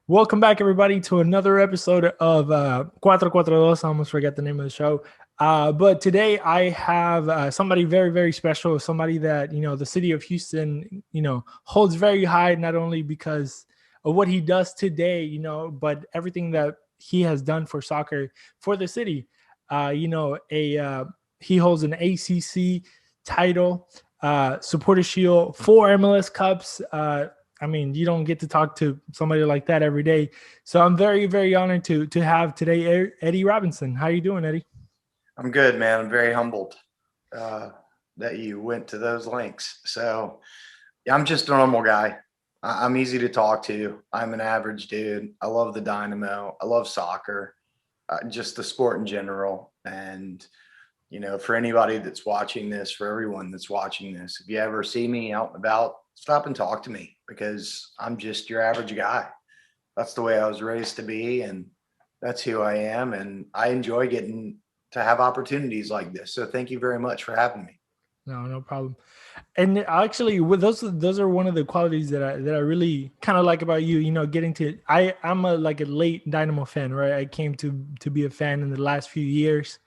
Welcome back, everybody, to another episode of QuattroQuattroDos. I almost forgot the name of the show. But today I have somebody very, very special, somebody that, the city of Houston, holds very high, not only because of what he does today, but everything that he has done for soccer for the city. He holds an ACC title, supporter shield, 4 MLS Cups. You don't get to talk to somebody like that every day. So I'm very, very honored to have today Eddie Robinson. How you doing, Eddie? I'm good, man. I'm very humbled that you went to those lengths. So yeah, I'm just a normal guy. I'm easy to talk to. I'm an average dude. I love the Dynamo. I love soccer, just the sport in general. And, for anybody that's watching this, for everyone that's watching this, if you ever see me out and about, stop and talk to me because I'm just your average guy. That's the way I was raised to be. And that's who I am. And I enjoy getting to have opportunities like this. So thank you very much for having me. No problem. And actually, with those are one of the qualities that I really kind of like about you. Getting to I'm a late Dynamo fan, right? I came to be a fan in the last few years.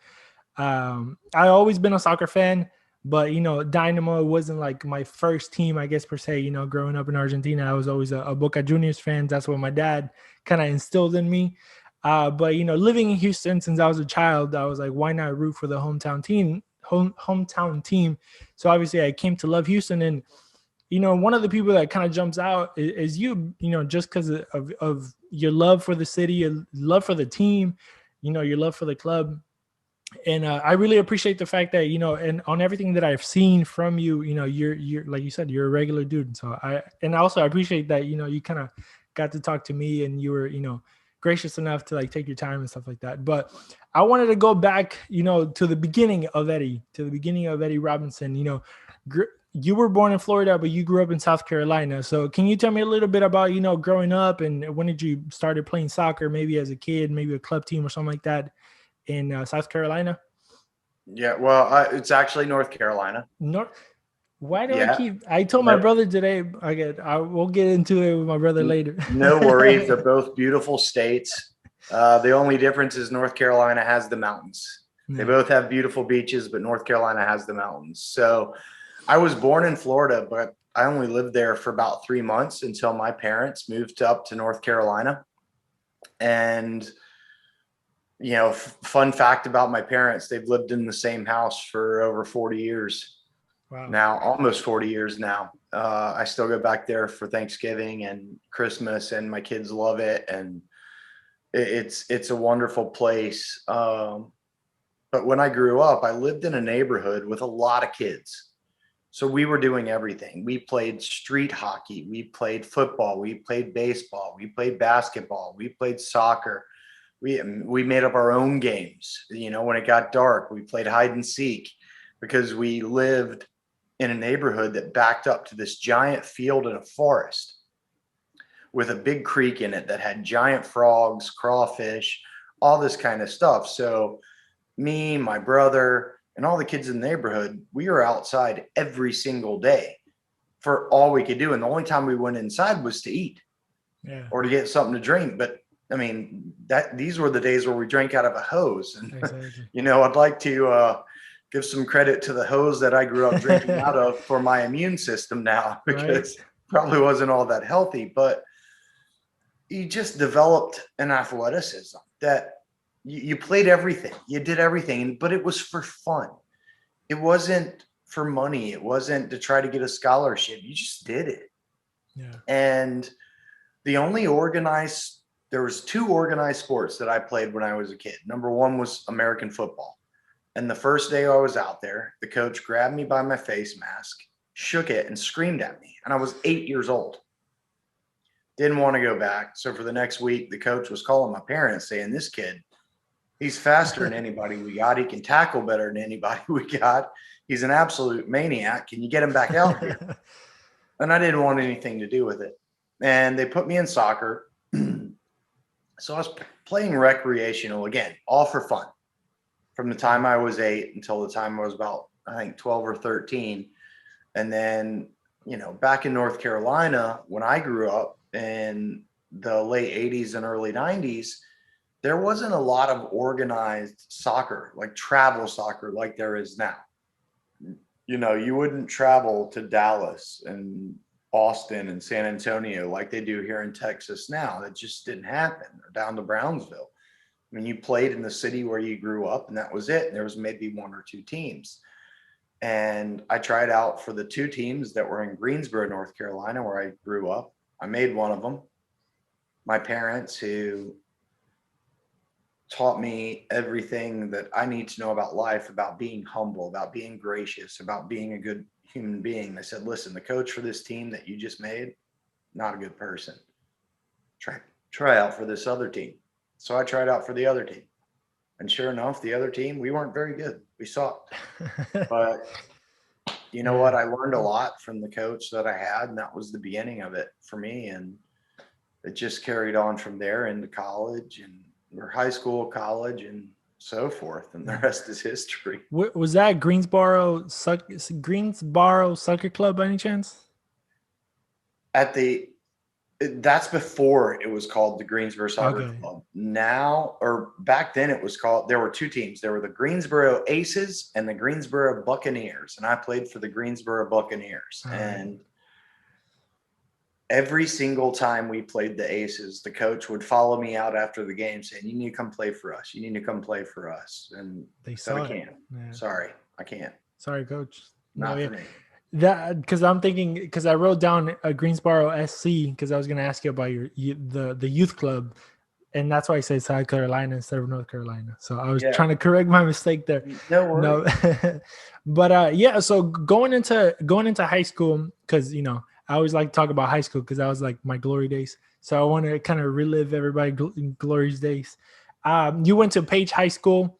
I always been a soccer fan, but Dynamo wasn't like my first team, I guess per se. Growing up in Argentina, I was always a Boca Juniors fan. That's what my dad kind of instilled in me. But living in Houston since I was a child, I was like, why not root for the hometown team? So obviously, I came to love Houston, and one of the people that kind of jumps out is you. Just because of your love for the city, your love for the team, your love for the club. And I really appreciate the fact that and on everything that I've seen from you, you're like you said, you're a regular dude. So I appreciate that you kind of got to talk to me, and you were gracious enough to like take your time and stuff like that. But I wanted to go back to the beginning of Eddie Robinson. You were born in Florida, but you grew up in South Carolina. So can you tell me a little bit about growing up, and when did you started playing soccer? Maybe as a kid, maybe a club team or something like that in South Carolina? Yeah, well, it's actually North Carolina. No, why do I Yeah, keep? I told my no, brother today. I will get into it with my brother later. no worries. They're both beautiful states. The only difference is North Carolina has the mountains. They Yeah. both have beautiful beaches, but North Carolina has the mountains. So I was born in Florida, but I only lived there for about 3 months until my parents moved up to North Carolina. And fun fact about my parents, they've lived in the same house for over 40 years Wow. now, almost 40 years now. I still go back there for Thanksgiving and Christmas, and my kids love it. And it's a wonderful place. But when I grew up, I lived in a neighborhood with a lot of kids. So we were doing everything. We played street hockey, we played football, we played baseball, we played basketball, we played soccer. We made up our own games. When it got dark, we played hide and seek because we lived in a neighborhood that backed up to this giant field in a forest with a big creek in it that had giant frogs, crawfish, all this kind of stuff. So me, my brother, and all the kids in the neighborhood, we were outside every single day for all we could do. And the only time we went inside was to eat Yeah. or to get something to drink. But I mean, these were the days where we drank out of a hose. And, Exactly. I'd like to give some credit to the hose that I grew up drinking out of for my immune system now, Right. because probably wasn't all that healthy. But you just developed an athleticism that you played everything, you did everything, but it was for fun. It wasn't for money. It wasn't to try to get a scholarship. You just did it. Yeah. And the only organized, there was two organized sports that I played when I was a kid. Number one was American football. And the first day I was out there, the coach grabbed me by my face mask, shook it, and screamed at me. And I was 8 years old. Didn't want to go back. So for the next week, the coach was calling my parents saying, this kid, he's faster than anybody we got. He can tackle better than anybody we got. He's an absolute maniac. Can you get him back out here? And I didn't want anything to do with it. And they put me in soccer. So I was playing recreational again, all for fun, from the time I was 8 until the time I was about, I think, 12 or 13. And then, back in North Carolina, when I grew up, and the late 80s and early 90s, there wasn't a lot of organized soccer, like travel soccer, like there is now. You know, you wouldn't travel to Dallas and Austin and San Antonio like they do here in Texas now. That just didn't happen. Or down to Brownsville. I mean, you played in the city where you grew up, and that was it. And there was maybe one or two teams. And I tried out for the two teams that were in Greensboro, North Carolina, where I grew up. I made one of them. My parents, who taught me everything that I need to know about life, about being humble, about being gracious, about being a good human being. They said, listen, the coach for this team that you just made, not a good person. Try out for this other team. So I tried out for the other team. And sure enough, the other team, we weren't very good. We sucked. But you know what? I learned a lot from the coach that I had, and that was the beginning of it for me. And it just carried on from there into college and or high school, college, and so forth. And the rest is history. Was that Greensboro Soccer Club by any chance? That's before it was called the Greensboro Soccer Club. Now, or back then it was called, there were two teams. There were the Greensboro Aces and the Greensboro Buccaneers. And I played for the Greensboro Buccaneers. And every single time we played the Aces, the coach would follow me out after the game saying, you need to come play for us. You need to come play for us. And they said, I can't. Yeah. Sorry, I can't. Sorry, coach. Not for me. That because I'm thinking, because I wrote down a Greensboro SC because I was going to ask you about the youth club, and that's why I say South Carolina instead of North Carolina. So I was trying to correct my mistake there. No worries. No. But so going into high school, because you know I always like to talk about high school because that was like my glory days. So I want to kind of relive everybody's glory days. You went to Page High School.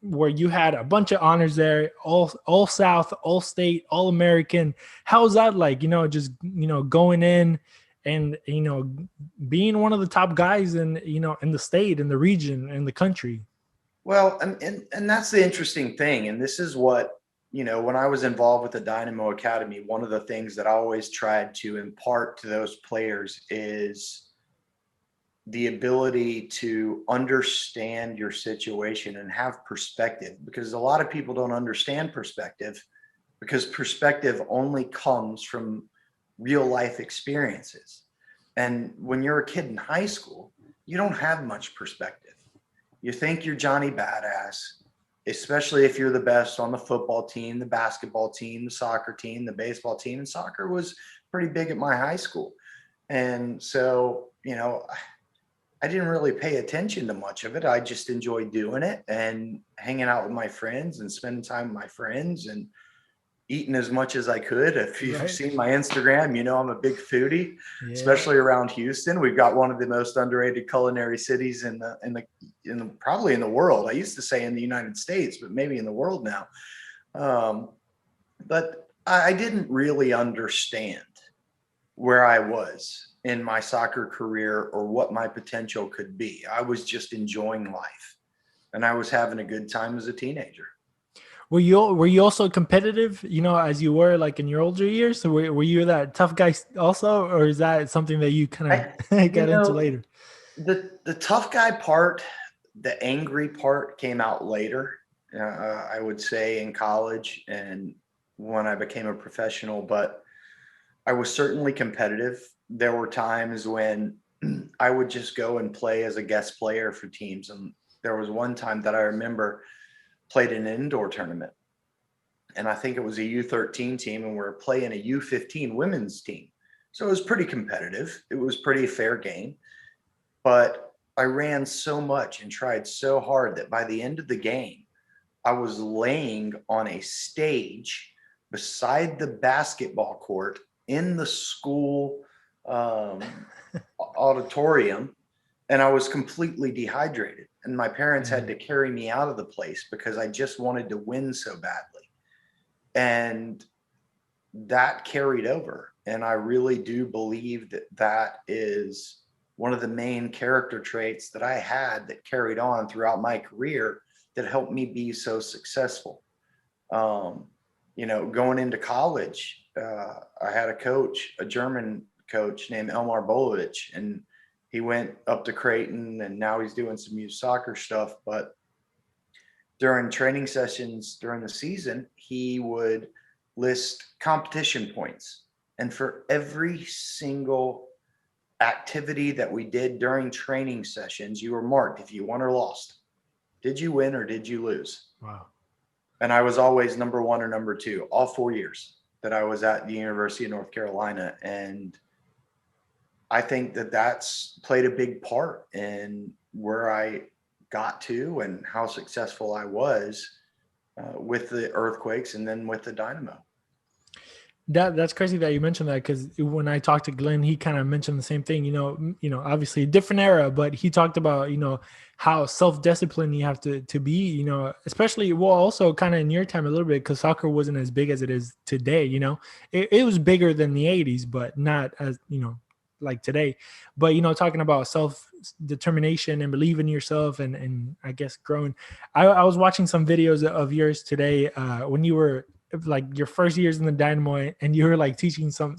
Where you had a bunch of honors there, all South, all state, all American. How's that like? You know, just going in and being one of the top guys in in the state, in the region, in the country. Well, and that's the interesting thing, and this is what when I was involved with the Dynamo Academy, one of the things that I always tried to impart to those players is the ability to understand your situation and have perspective, because a lot of people don't understand perspective because perspective only comes from real life experiences. And when you're a kid in high school, you don't have much perspective. You think you're Johnny Badass, especially if you're the best on the football team, the basketball team, the soccer team, the baseball team. And soccer was pretty big at my high school. And so, I didn't really pay attention to much of it. I just enjoyed doing it and hanging out with my friends and spending time with my friends and eating as much as I could. If you've seen my Instagram, I'm a big foodie, especially around Houston. We've got one of the most underrated culinary cities in the probably in the world. I used to say in the United States, but maybe in the world now. But I didn't really understand where I was in my soccer career or what my potential could be. I was just enjoying life and I was having a good time as a teenager. Were you also competitive, as you were like in your older years? So were you that tough guy also, or is that something that you kind of got into later? The tough guy part, the angry part came out later, I would say in college and when I became a professional, but I was certainly competitive. There were times when I would just go and play as a guest player for teams. And there was one time that I remember played in an indoor tournament. And I think it was a U13 team and we were playing a U15 women's team. So it was pretty competitive. It was pretty fair game. But I ran so much and tried so hard that by the end of the game, I was laying on a stage beside the basketball court in the school auditorium, and I was completely dehydrated, and my parents had to carry me out of the place because I just wanted to win so badly. And that carried over, and I really do believe that is one of the main character traits that I had that carried on throughout my career that helped me be so successful. Going into college, I had a German coach named Elmar Bolovich, and He went up to Creighton, and now he's doing some youth soccer stuff. But during training sessions during the season, he would list competition points. And for every single activity that we did during training sessions, you were marked if you won or lost. Did you win or did you lose? Wow. And I was always number 1 or number 2 all 4 years that I was at the University of North Carolina. And I think that that's played a big part in where I got to and how successful I was with the Earthquakes and then with the Dynamo. That's crazy that you mentioned that, because when I talked to Glenn, he kind of mentioned the same thing. Obviously a different era, but he talked about how self-disciplined you have to be. Especially also kind of in your time a little bit, because soccer wasn't as big as it is today. It was bigger than the '80s, but not as like today. But talking about self-determination and believing in yourself and I guess growing. I was watching some videos of yours today when you were like your first years in the Dynamo, and you were like teaching some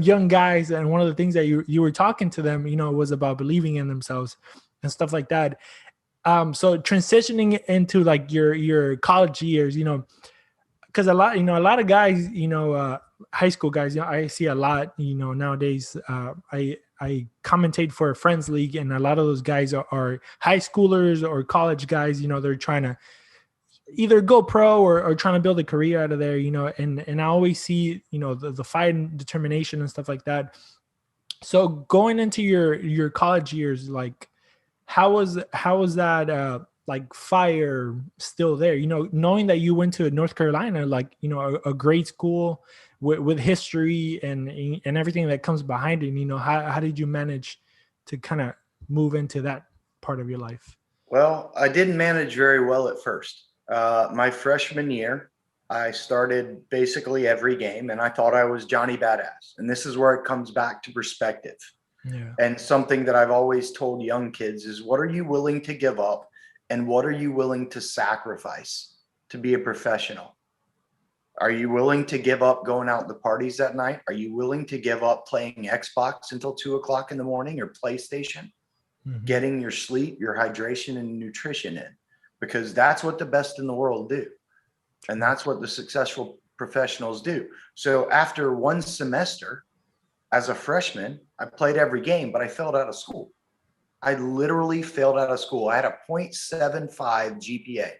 young guys, and one of the things that you were talking to them was about believing in themselves and stuff like that. So transitioning into like your college years, because a lot of guys, high school guys, I see a lot nowadays. I commentate for a friends league, and a lot of those guys are high schoolers or college guys. They're trying to either go pro or trying to build a career out of there, and I always see, the fight and determination and stuff like that. So going into your college years, like how was that like fire still there, knowing that you went to North Carolina, like, a great school with history and everything that comes behind it, how did you manage to kind of move into that part of your life? Well, I didn't manage very well at first. My freshman year, I started basically every game, and I thought I was Johnny Badass. And this is where it comes back to perspective. Yeah. And something that I've always told young kids is, what are you willing to give up, and what are you willing to sacrifice to be a professional? Are you willing to give up going out to parties that night? Are you willing to give up playing Xbox until 2:00 in the morning or PlayStation? Mm-hmm. Getting your sleep, your hydration, and nutrition in, because that's what the best in the world do. And that's what the successful professionals do. So after one semester as a freshman, I played every game, but I failed out of school. I literally failed out of school. I had a 0.75 GPA.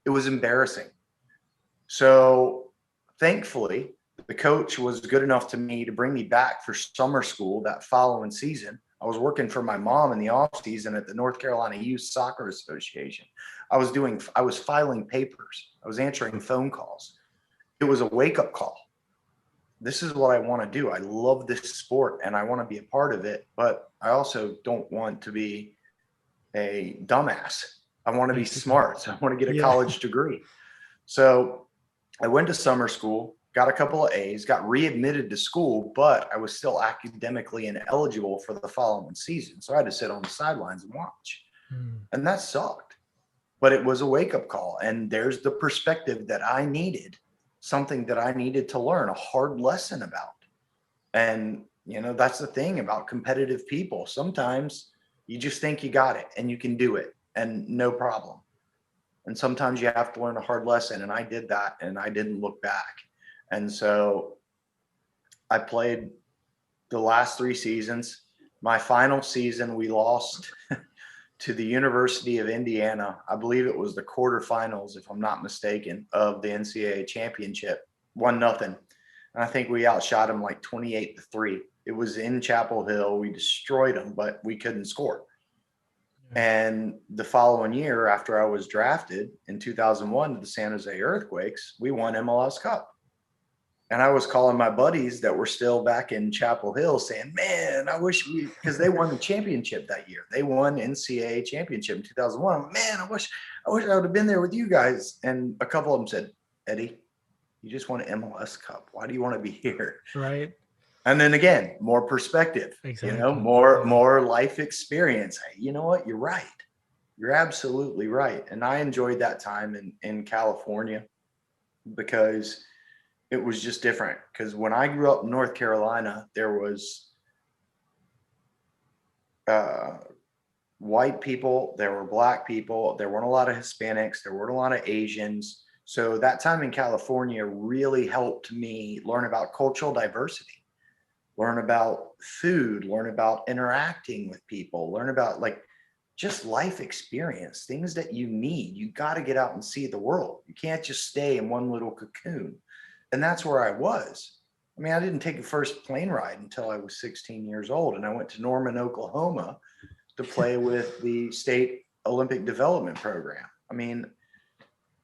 It was embarrassing. So thankfully, the coach was good enough to me to bring me back for summer school that following season. I was working for my mom in the off season at the North Carolina Youth Soccer Association. I was filing papers. I was answering phone calls. It was a wake-up call. This is what I want to do. I love this sport and I want to be a part of it, but I also don't want to be a dumbass. I want to be smart. So I want to get a college degree. So I went to summer school, got a couple of A's, got readmitted to school, but I was still academically ineligible for the following season. So I had to sit on the sidelines and watch. And that sucked. But it was a wake-up call. And there's the perspective that I needed, something that I needed to learn, a hard lesson about. And, that's the thing about competitive people. Sometimes you just think you got it and you can do it and no problem. And sometimes you have to learn a hard lesson. And I did that and I didn't look back. And so I played the last 3 seasons. My final season, we lost to the University of Indiana. I believe it was the quarterfinals, if I'm not mistaken, of the NCAA championship, 1-0. And I think we outshot them like 28-3. It was in Chapel Hill. We destroyed them, but we couldn't score. And the following year, after I was drafted in 2001 to the San Jose Earthquakes, we won MLS Cup. And I was calling my buddies that were still back in Chapel Hill saying, man, I wish because they won the championship that year. They won NCAA championship in 2001. Man, I wish I would have been there with you guys. And a couple of them said, Eddie, you just won an MLS Cup. Why do you want to be here? Right. And then again, more perspective, exactly. more life experience. You know what? You're right. You're absolutely right. And I enjoyed that time in California because it was just different. Because when I grew up in North Carolina, there was uh, white people, there were black people, there weren't a lot of Hispanics, there weren't a lot of Asians. So that time in California really helped me learn about cultural diversity, learn about food, learn about interacting with people, learn about like just life experience, things that you need. You got to get out and see the world. You can't just stay in one little cocoon. And that's where I was. I mean, I didn't take a first plane ride until I was 16 years old, and I went to Norman, Oklahoma to play with the state Olympic development program. I mean,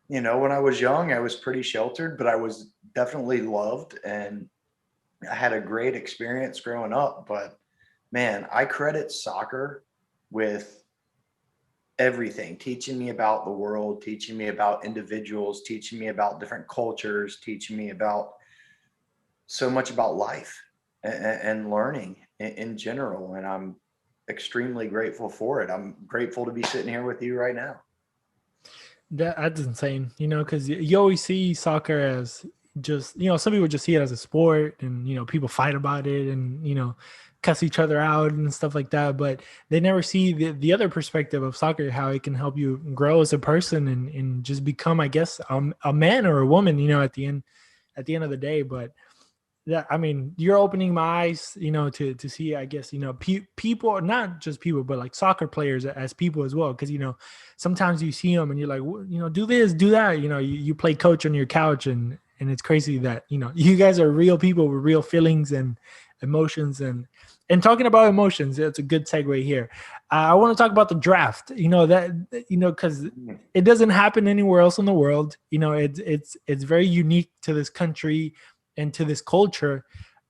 you know, when I was young, I was pretty sheltered, but I was definitely loved, and I had a great experience growing up. But man, I credit soccer with everything, teaching me about the world, teaching me about individuals, teaching me about different cultures, teaching me about so much about life and learning in general. And I'm extremely grateful for it. I'm grateful to be sitting here with you right now. That's insane, you know, because you always see soccer as just, you know, some people just see it as a sport and, you know, people fight about it and, you know, cuss each other out and stuff like that. But they never see the other perspective of soccer, how it can help you grow as a person and just become, I guess, a man or a woman, you know, at the end of the day. But yeah, I mean, you're opening my eyes, you know, to see, I guess, you know, people, not just people, but like soccer players as people as well. Because, you know, sometimes you see them and you're like, you know, do this, do that. You know, you play coach on your couch, and it's crazy that, you know, you guys are real people with real feelings and emotions. And talking about emotions, it's a good segue here. I want to talk about the draft. You know that, you know, because it doesn't happen anywhere else in the world. You know, it's very unique to this country and to this culture.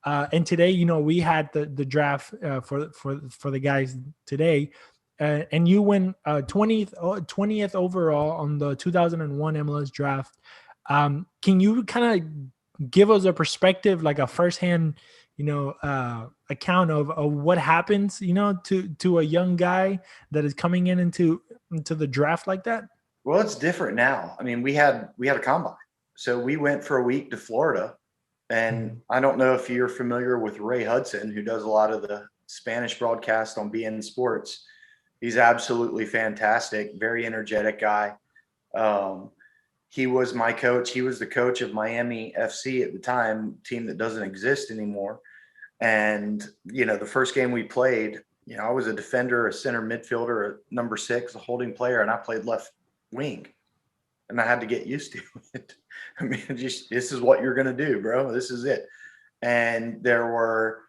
And today, you know, we had the draft for the guys today, and you went 20th overall on the 2001 MLS draft. Can you kind of give us a perspective, like a firsthand, you know, account of what happens, you know, to a young guy that is coming into the draft like that? Well, it's different now. I mean, we had a combine. So we went for a week to Florida. And I don't know if you're familiar with Ray Hudson, who does a lot of the Spanish broadcast on BN Sports. He's absolutely fantastic, very energetic guy. He was my coach. He was the coach of Miami FC at the time, team that doesn't exist anymore. And, you know, the first game we played, you know, I was a defender, a center midfielder, a number 6, a holding player, and I played left wing. And I had to get used to it. I mean, just, this is what you're going to do, bro. This is it. And there were,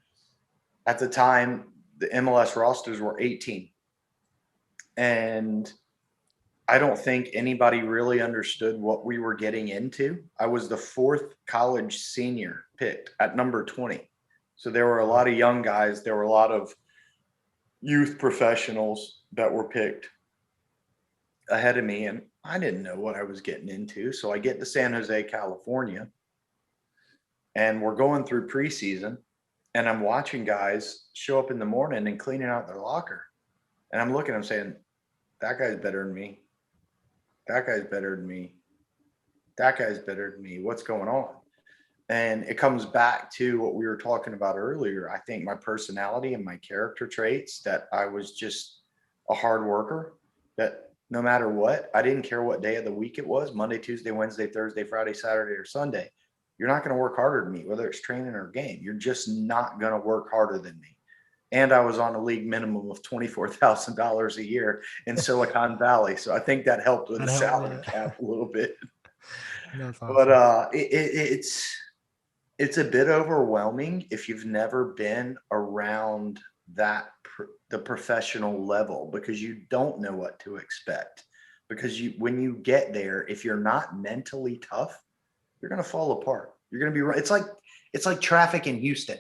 at the time, the MLS rosters were 18. And I don't think anybody really understood what we were getting into. I was the 4th college senior picked at number 20. So there were a lot of young guys. There were a lot of youth professionals that were picked ahead of me. And I didn't know what I was getting into. So I get to San Jose, California, and we're going through preseason, and I'm watching guys show up in the morning and cleaning out their locker. And I'm looking, I'm saying, that guy's better than me. That guy's better than me. That guy's better than me. What's going on? And it comes back to what we were talking about earlier. I think my personality and my character traits, that I was just a hard worker, that no matter what, I didn't care what day of the week it was, Monday, Tuesday, Wednesday, Thursday, Friday, Saturday, or Sunday. You're not going to work harder than me, whether it's training or game. You're just not going to work harder than me. And I was on a league minimum of $24,000 a year in Silicon Valley. So I think that helped with the salary cap a little bit. That's awesome. But it's a bit overwhelming if you've never been around that the professional level, because you don't know what to expect. Because when you get there, if you're not mentally tough, you're going to fall apart. You're going to be, it's like traffic in Houston.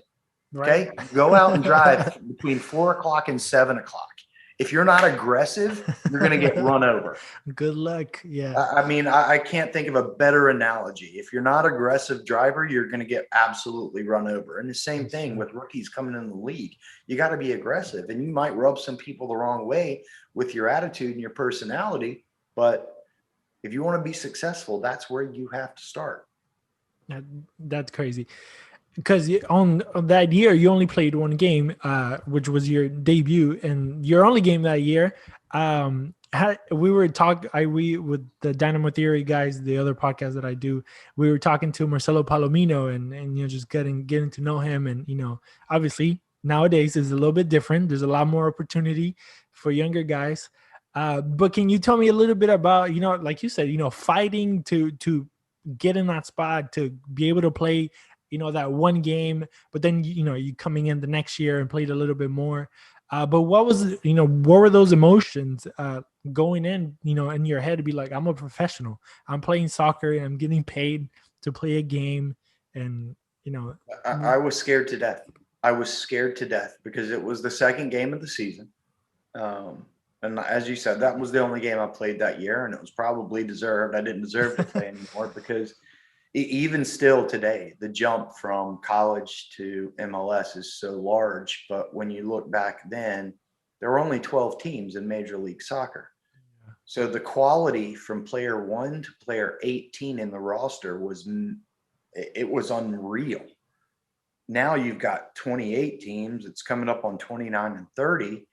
Okay. Right. Go out and drive between 4 o'clock and 7 o'clock. If you're not aggressive, you're going to get run over. Good luck. Yeah. I mean, I can't think of a better analogy. If you're not aggressive driver, you're going to get absolutely run over. And the same thing with rookies coming in the league. You got to be aggressive, and you might rub some people the wrong way with your attitude and your personality. But if you want to be successful, that's where you have to start. That's crazy. because on that year you only played one game, which was your debut, and your only game that year. We were we with the Dynamo Theory guys, the other podcast that I do. We were talking to Marcelo Palomino, and just getting to know him, and obviously nowadays is a little bit different. There's a lot more opportunity for younger guys. But can you tell me a little bit about like you said, fighting to get in that spot to be able to play that one game, but then you coming in the next year and played a little bit more. But what were those emotions going in your head to be like, I'm a professional, I'm playing soccer, and I'm getting paid to play a game, and I was scared to death. I was scared to death because it was the second game of the season. And as you said, that was the only game I played that year, and it was probably deserved. I didn't deserve to play anymore because even still today, the jump from college to MLS is so large. But when you look back then, there were only 12 teams in Major League Soccer. So the quality from player 1 to player 18 in the roster was unreal. Now you've got 28 teams. It's coming up on 29 and 30.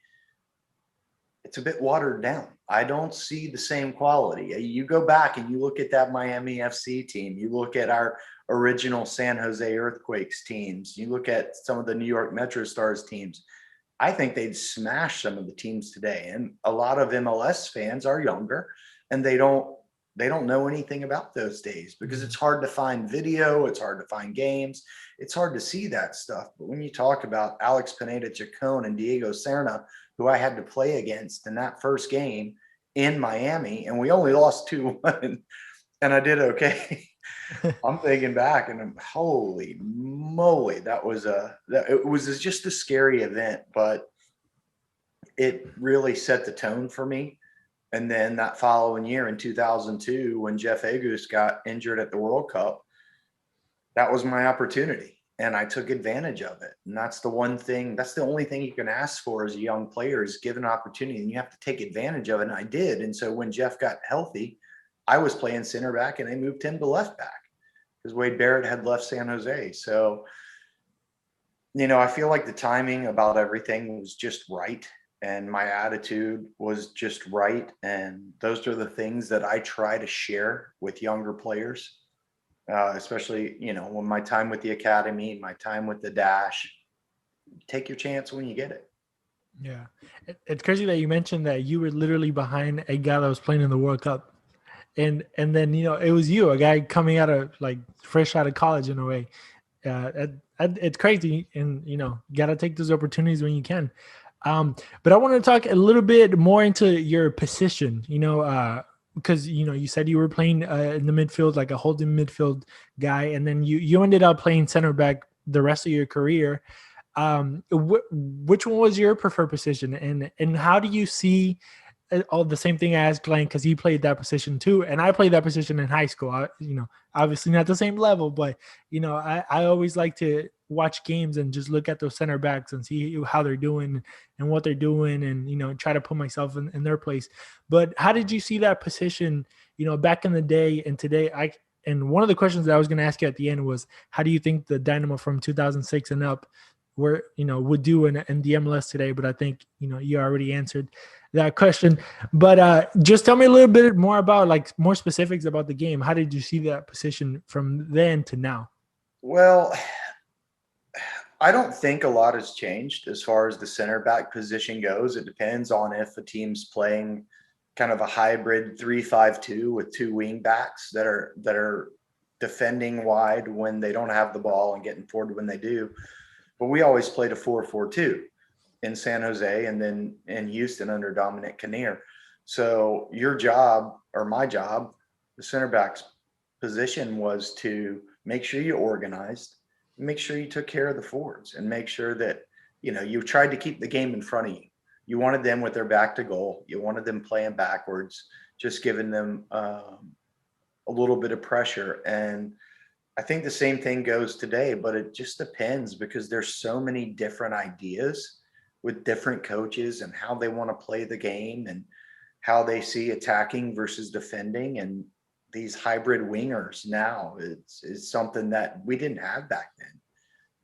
It's a bit watered down. I don't see the same quality. You go back and you look at that Miami FC team. You look at our original San Jose Earthquakes teams. You look at some of the New York Metro Stars teams. I think they'd smash some of the teams today. And a lot of MLS fans are younger, and they don't know anything about those days because it's hard to find video. It's hard to find games. It's hard to see that stuff. But when you talk about Alex Pineda-Chacon and Diego Serna, who I had to play against in that first game in Miami, and we only lost 2-1, and I did okay. I'm thinking back, and I'm, holy moly, it was just a scary event, but it really set the tone for me. And then that following year in 2002, when Jeff Agus got injured at the World Cup, that was my opportunity. And I took advantage of it. And that's the only thing you can ask for as a young player is give an opportunity, and you have to take advantage of it. And I did. And so when Jeff got healthy, I was playing center back, and they moved him to left back because Wade Barrett had left San Jose. So, I feel like the timing about everything was just right. And my attitude was just right. And those are the things that I try to share with younger players. Especially, when my time with the academy, my time with the Dash, take your chance when you get it. Yeah. It's crazy that you mentioned that you were literally behind a guy that was playing in the World Cup. And then, it was you, a guy coming out of fresh out of college in a way. It's crazy. And, you got to take those opportunities when you can. But I want to talk a little bit more into your position, because you said you were playing in the midfield, like a holding midfield guy, and then you ended up playing center back the rest of your career. Which one was your preferred position, and how do you see all the same thing I asked Glenn, because he played that position too, and I played that position in high school. Obviously not the same level, but I always like to watch games and just look at those center backs and see how they're doing and what they're doing, and try to put myself in their place. But how did you see that position back in the day and today? And one of the questions that I was going to ask you at the end was, how do you think the Dynamo from 2006 and up would do in the MLS today? But I think you already answered that question. But just tell me a little bit more about more specifics about the game. How did you see that position from then to now? Well, I don't think a lot has changed as far as the center back position goes. It depends on if a team's playing kind of a hybrid 3-5-2 with two wing backs that are defending wide when they don't have the ball and getting forward when they do. But we always played a 4-4-2 in San Jose and then in Houston under Dominic Kinnear. So your job, or my job, the center back's position, was to make sure you organized, make sure you took care of the forwards, and make sure that you tried to keep the game in front of you. You wanted them with their back to goal. You wanted them playing backwards, just giving them a little bit of pressure. And I think the same thing goes today, but it just depends because there's so many different ideas with different coaches and how they want to play the game and how they see attacking versus defending. And these hybrid wingers now is something that we didn't have back then.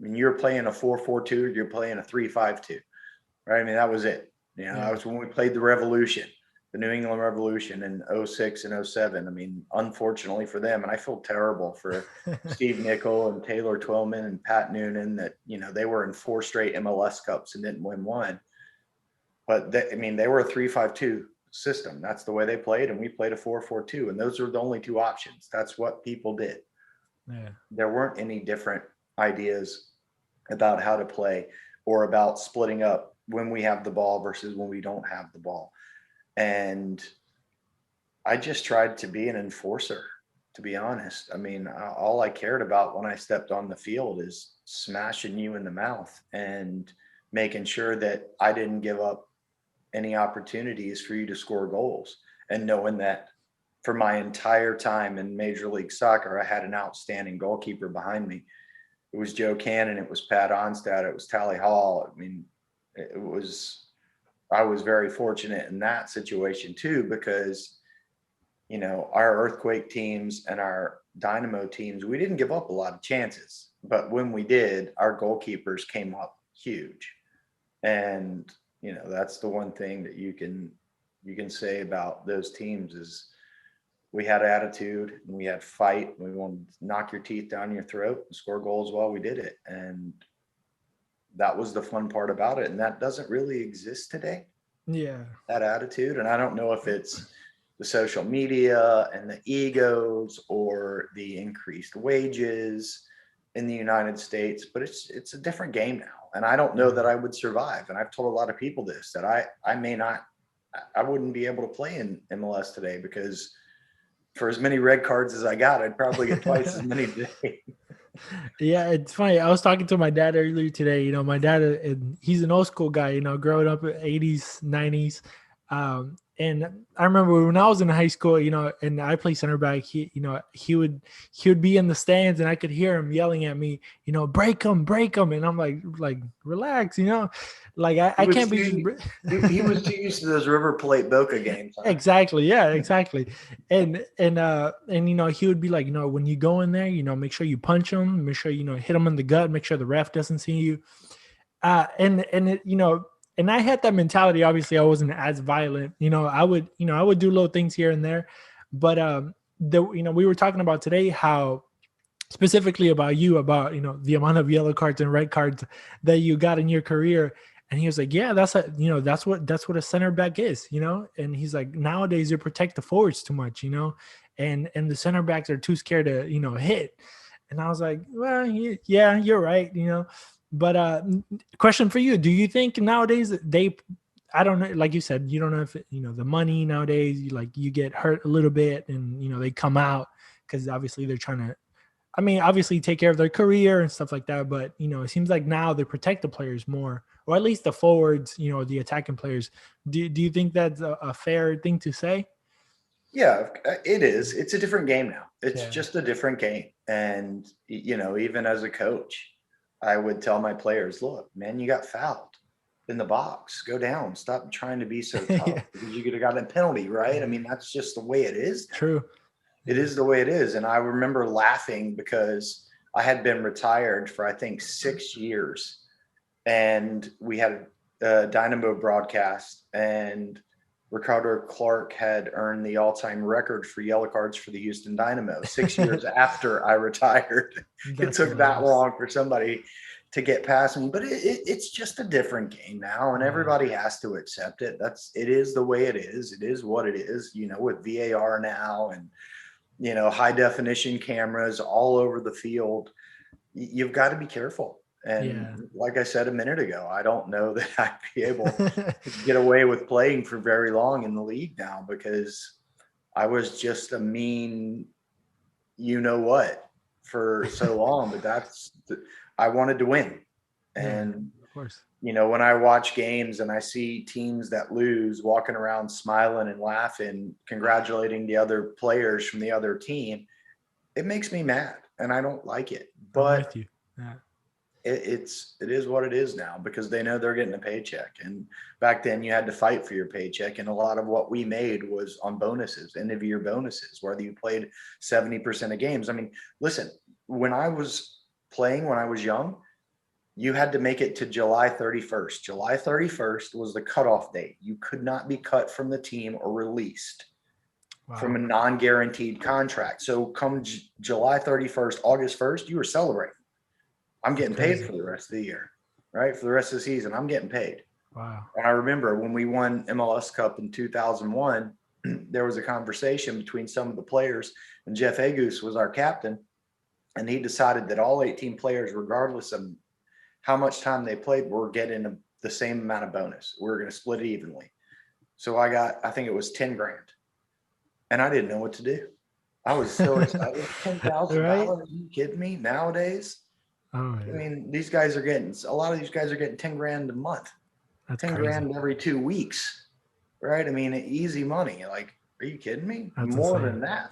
I mean, you're playing a 4-4-2, you're playing a 3-5-2, right? I mean, that was it. That was when we played the Revolution, the New England Revolution in 06 and 07. I mean, unfortunately for them, and I feel terrible for Steve Nicol and Taylor Twellman and Pat Noonan that, they were in 4 straight MLS Cups and didn't win one. But they were a 3-5-2 system. That's the way they played, and we played a 4-4-2, and those were the only 2 options. That's what people did. Yeah. There weren't any different ideas about how to play or about splitting up when we have the ball versus when we don't have the ball. And I just tried to be an enforcer, to be honest. I mean, all I cared about when I stepped on the field is smashing you in the mouth and making sure that I didn't give up any opportunities for you to score goals, and knowing that for my entire time in Major League Soccer, I had an outstanding goalkeeper behind me. It was Joe Cannon. It was Pat Onstad. It was Tally Hall. I mean, I was very fortunate in that situation too, because, our Earthquake teams and our Dynamo teams, we didn't give up a lot of chances, but when we did, our goalkeepers came up huge. And, that's the one thing that you can say about those teams is we had attitude and we had fight. We wanted to knock your teeth down your throat and score goals while we did it. And that was the fun part about it. And that doesn't really exist today. Yeah. That attitude. And I don't know if it's the social media and the egos or the increased wages in the United States, but it's a different game now. And I don't know that I would survive. And I've told a lot of people this, that I wouldn't be able to play in MLS today, because for as many red cards as I got, I'd probably get twice as many today. Yeah, it's funny. I was talking to my dad earlier today. My dad, he's an old school guy, growing up in the 80s, 90s. And I remember when I was in high school, and I play center back, he would be in the stands and I could hear him yelling at me, break him. And I'm like, relax, like I can't be. He was too used to those River Plate Boca games. Huh? Exactly. Yeah, exactly. And he would be like, when you go in there, make sure you punch him, make sure, hit him in the gut, make sure the ref doesn't see you. And I had that mentality. Obviously, I wasn't as violent. I would do little things here and there. But we were talking about today how specifically about the amount of yellow cards and red cards that you got in your career. And he was like, yeah, that's what a center back is, And he's like, nowadays you protect the forwards too much, and the center backs are too scared to, hit. And I was like, well, yeah, you're right, But question for you: do you think nowadays I don't know, like you said, you don't know if the money nowadays, you get hurt a little bit, and they come out because obviously they're trying to, obviously take care of their career and stuff like that. But it seems like now they protect the players more, or at least the forwards, the attacking players. Do you think that's a fair thing to say? Yeah, it is. It's a different game now. It's just a different game, and even as a coach, I would tell my players, look, man, you got fouled in the box. Go down. Stop trying to be so tough because you could have gotten a penalty, right? I mean, that's just the way it is now. True. It is the way it is. And I remember laughing because I had been retired for, I think, 6 years. And we had a Dynamo broadcast, and Ricardo Clark had earned the all-time record for yellow cards for the Houston Dynamo 6 years after I retired. It took that long for somebody to get past me, but it's just a different game now, and everybody has to accept it. It is the way it is. It is what it is, with VAR now and, high definition cameras all over the field. You've got to be careful. And like I said a minute ago, I don't know that I'd be able to get away with playing for very long in the league now, because I was just a mean, what for so long. But I wanted to win. And, of course, when I watch games and I see teams that lose walking around smiling and laughing, congratulating the other players from the other team, it makes me mad and I don't like it. But it is what it is now, because they know they're getting a paycheck. And back then you had to fight for your paycheck. And a lot of what we made was on bonuses, end of year bonuses, whether you played 70% of games. I mean, listen, when I was playing, when I was young, you had to make it to July 31st. July 31st was the cutoff date. You could not be cut from the team or released from a non-guaranteed contract. So come July 31st, August 1st, you were celebrating. I'm getting paid for the rest of the year, right? For the rest of the season, I'm getting paid. Wow. And I remember when we won MLS Cup in 2001, there was a conversation between some of the players, and Jeff Agus was our captain, and he decided that all 18 players, regardless of how much time they played, were getting the same amount of bonus. We were going to split it evenly. So I think it was 10 grand. And I didn't know what to do. I was so excited. $10,000? Right? Are you kidding me? Nowadays? Oh, yeah. I mean, a lot of these guys are getting 10 grand a month. That's 10 crazy. grand every 2 weeks, right? I mean, easy money. Like, are you kidding me? That's More insane. than that.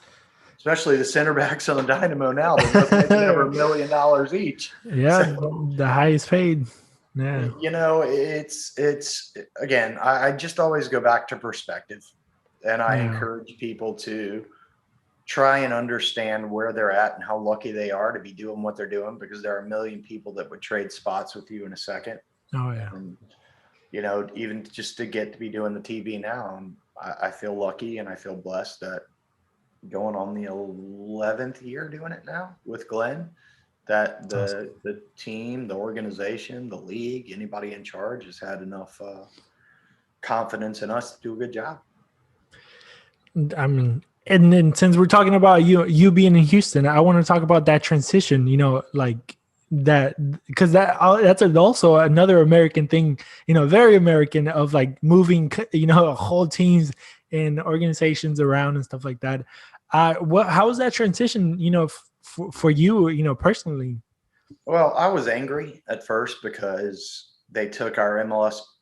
Especially the center backs on the Dynamo now. They're both making over $1 million each. Yeah, So, the highest paid. Yeah. you know, it's again, I just always go back to perspective. And I encourage people to try and understand where they're at and how lucky they are to be doing what they're doing, because there are a million people that would trade spots with you in a second. Oh, yeah. And, you know, even just to get to be doing the TV now, I feel lucky and I feel blessed that going on the 11th year doing it now with Glenn, that the team, the organization, the league, anybody in charge has had enough confidence in us to do a good job. I mean, and then since we're talking about you being in Houston, I want to talk about that transition, you know, like that, because that's also another American thing, you know, very American, of like moving, you know, whole teams and organizations around and stuff like that. How was that transition, you know, for you, you know, personally? Well, I was angry at first because they took our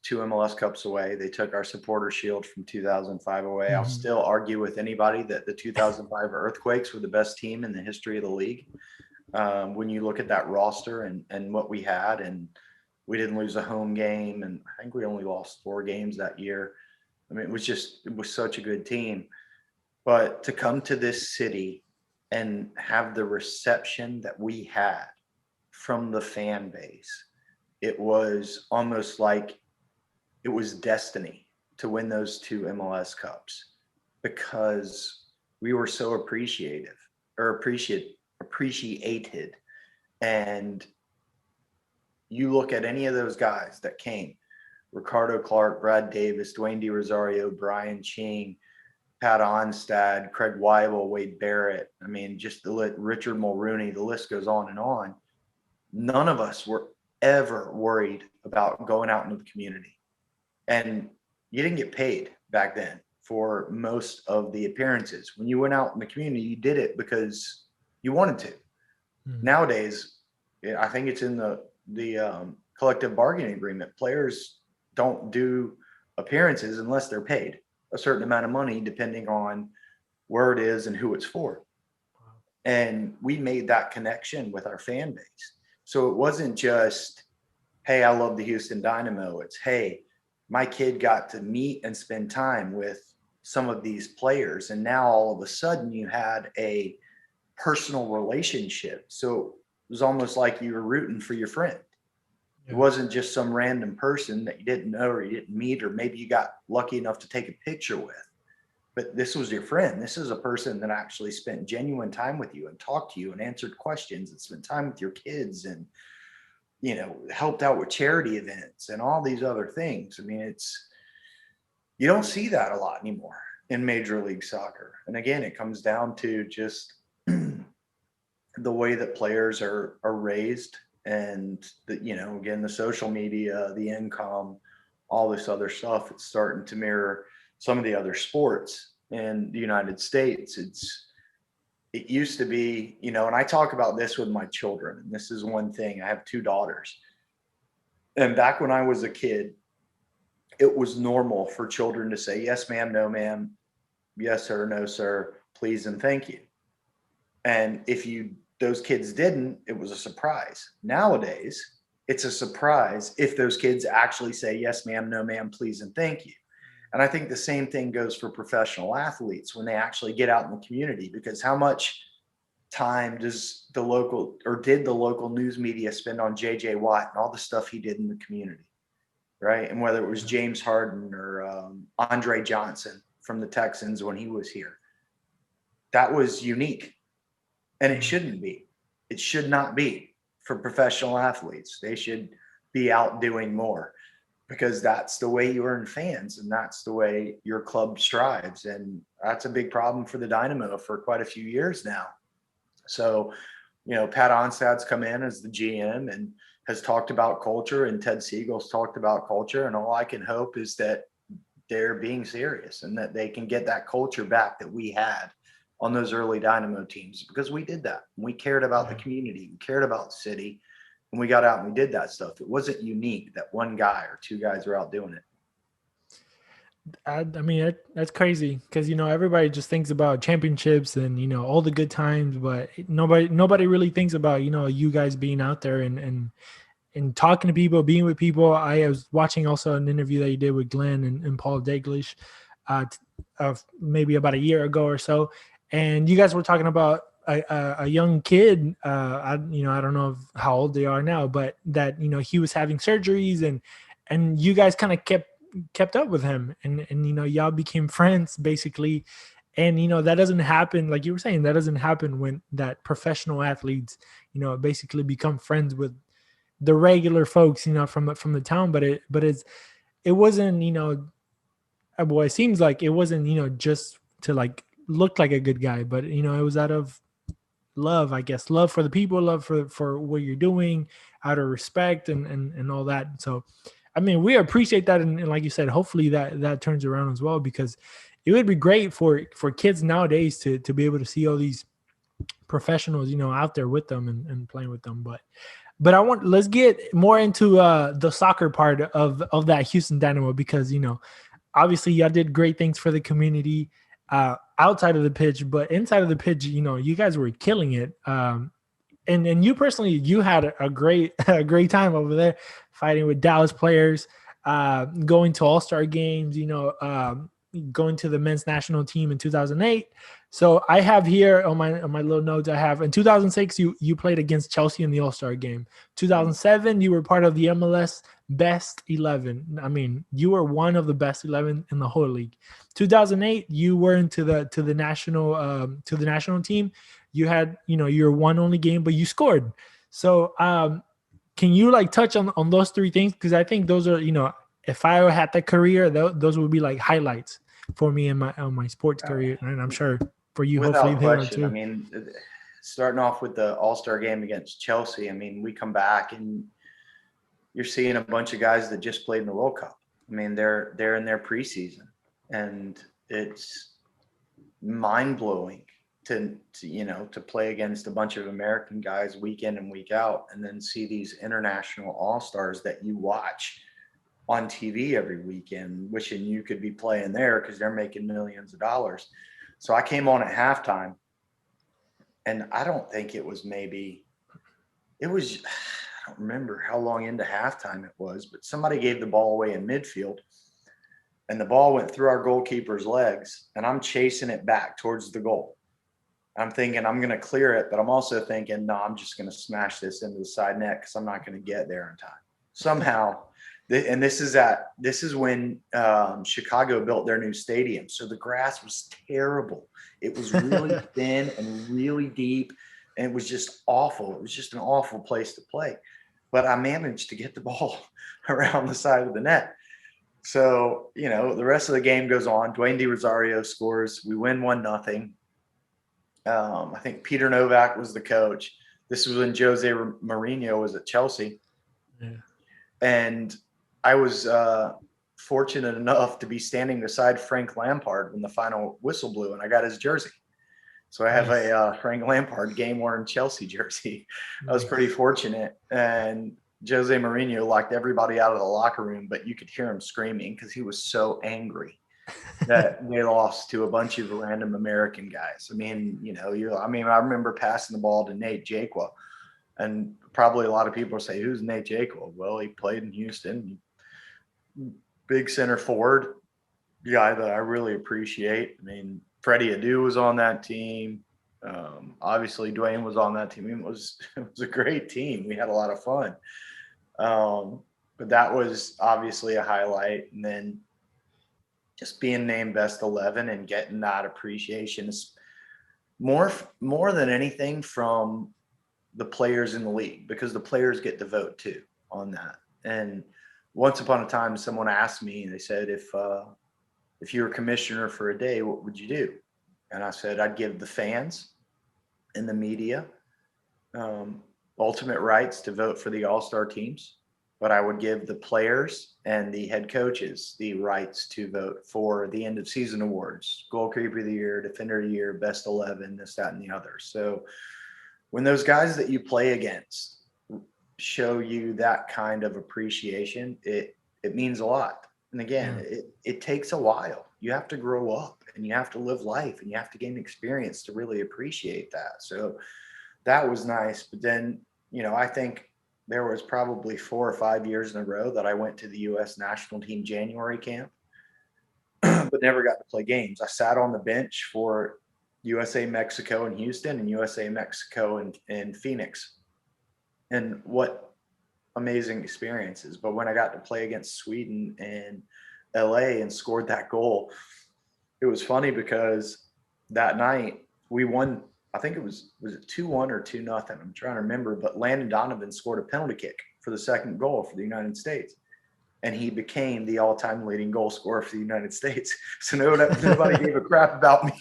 two MLS Cups away. They took our supporter shield from 2005 away. I'll still argue with anybody that the 2005 Earthquakes were the best team in the history of the league. When you look at that roster and what we had, and we didn't lose a home game, and I think we only lost 4 games that year. I mean, it was such a good team. But to come to this city and have the reception that we had from the fan base, it was almost like it was destiny to win those 2 MLS Cups, because we were so appreciated. And you look at any of those guys that came, Ricardo Clark, Brad Davis, Dwayne DeRosario, Brian Ching, Pat Onstad, Craig Weibel, Wade Barrett. I mean, just Richard Mulrooney, the list goes on and on. None of us were ever worried about going out into the community. And you didn't get paid back then for most of the appearances. When you went out in the community, you did it because you wanted to. Nowadays, I think it's in the collective bargaining agreement. Players don't do appearances unless they're paid a certain amount of money, depending on where it is and who it's for. And we made that connection with our fan base. So it wasn't just, hey, I love the Houston Dynamo. It's, hey, my kid got to meet and spend time with some of these players. And now all of a sudden you had a personal relationship. So it was almost like you were rooting for your friend. It wasn't just some random person that you didn't know or you didn't meet, or maybe you got lucky enough to take a picture with. But this was your friend. This is a person that actually spent genuine time with you and talked to you and answered questions and spent time with your kids and, you know, helped out with charity events and all these other things. I mean, you don't see that a lot anymore in Major League Soccer. And again, it comes down to just the way that players are raised, and again, the social media, the income, all this other stuff. It's starting to mirror some of the other sports in the United States. It used to be, and I talk about this with my children, and this is one thing. I have 2 daughters. And back when I was a kid, it was normal for children to say, yes, ma'am, no, ma'am, yes, sir, no, sir, please, and thank you. And if those kids didn't, it was a surprise. Nowadays, it's a surprise if those kids actually say, yes, ma'am, no, ma'am, please, and thank you. And I think the same thing goes for professional athletes when they actually get out in the community, because how much time does the local, or did the local news media spend on JJ Watt and all the stuff he did in the community, right? And whether it was James Harden or Andre Johnson from the Texans when he was here, that was unique. And it shouldn't be. It should not be for professional athletes. They should be out doing more, because that's the way you earn fans and that's the way your club strives. And that's a big problem for the Dynamo for quite a few years now. So, Pat Onstad's come in as the GM and has talked about culture, and Ted Siegel's talked about culture. And all I can hope is that they're being serious and that they can get that culture back that we had on those early Dynamo teams, because we did that. We cared about the community. We cared about the city. And we got out and we did that stuff. It wasn't unique that one guy or two guys were out doing it. I mean, that's crazy, because, everybody just thinks about championships and, all the good times, but nobody really thinks about, you guys being out there and talking to people, being with people. I was watching also an interview that you did with Glenn and Paul Daglish maybe about a year ago or so. And you guys were talking about a young kid, I don't know how old they are now, but that, he was having surgeries and you guys kind of kept up with him and y'all became friends basically. And, that doesn't happen. Like you were saying, that doesn't happen when that professional athletes, basically become friends with the regular folks, from the town. But it wasn't, well, it seems like it wasn't, just to like look like a good guy, but, it was out of love, I guess, love for the people, love for what you're doing, out of respect and all that. So, I mean, we appreciate that. And like you said, hopefully that turns around as well, because it would be great for kids nowadays to be able to see all these professionals, out there with them and playing with them. But let's get more into the soccer part of that Houston Dynamo, because, obviously y'all did great things for the community outside of the pitch, but inside of the pitch, you guys were killing it. And you personally, you had a great time over there fighting with Dallas players, going to all-star games, going to the men's national team in 2008. So I have here on my little notes, I have in 2006, you played against Chelsea in the all-star game. 2007, you were part of the MLS best 11. I mean, you were one of the best 11 in the whole league. 2008, you were into the national team. You had, your one only game, but you scored. So can you like touch on those three things? Because I think those are, if I had that career, those would be like highlights for me in my sports career. And I'm sure for you, without hopefully they are question. too. I mean, starting off with the all-star game against Chelsea, I mean, we come back and you're seeing a bunch of guys that just played in the World Cup. I mean, they're in their preseason, and it's mind-blowing to play against a bunch of American guys week in and week out, and then see these international all-stars that you watch on TV every weekend, wishing you could be playing there because they're making millions of dollars. So I came on at halftime, and I don't think it was I don't remember how long into halftime it was, but somebody gave the ball away in midfield, and the ball went through our goalkeeper's legs, and I'm chasing it back towards the goal. I'm thinking I'm going to clear it, but I'm also thinking, no, I'm just going to smash this into the side net because I'm not going to get there in time. Somehow, and this is when Chicago built their new stadium. So the grass was terrible. It was really thin and really deep, and it was just awful. It was just an awful place to play. But I managed to get the ball around the side of the net. So, the rest of the game goes on. Dwayne DiRosario scores. We win 1-0. I think Peter Novak was the coach. This was when Jose Mourinho was at Chelsea. Yeah. And I was fortunate enough to be standing beside Frank Lampard when the final whistle blew, and I got his jersey. So I have a Frank Lampard game-worn Chelsea jersey. I was pretty fortunate. And Jose Mourinho locked everybody out of the locker room, but you could hear him screaming because he was so angry that they lost to a bunch of random American guys. I mean, I remember passing the ball to Nate Jakwa, and probably a lot of people say, who's Nate Jakwa? Well, he played in Houston. Big center forward, guy that I really appreciate. I mean, Freddie Adu was on that team. Obviously, Dwayne was on that team. It was a great team. We had a lot of fun. But that was obviously a highlight. And then just being named best 11 and getting that appreciation is more than anything from the players in the league, because the players get to vote too on that. And once upon a time, someone asked me, they said, if you were commissioner for a day, what would you do? And I said, I'd give the fans and the media ultimate rights to vote for the all-star teams, but I would give the players and the head coaches the rights to vote for the end of season awards, goalkeeper of the year, defender of the year, best 11, this, that, and the other. So when those guys that you play against show you that kind of appreciation, it means a lot. And again, it takes a while. You have to grow up and you have to live life and you have to gain experience to really appreciate that. So that was nice. But then, I think there was probably 4 or 5 years in a row that I went to the U.S. national team January camp, but never got to play games. I sat on the bench for USA Mexico in Houston and USA Mexico in Phoenix. And what amazing experiences. But when I got to play against Sweden and LA and scored that goal, it was funny because that night we won. I think was it 2-1 or 2-0? I'm trying to remember, but Landon Donovan scored a penalty kick for the second goal for the United States. And he became the all-time leading goal scorer for the United States. So nobody gave a crap about me.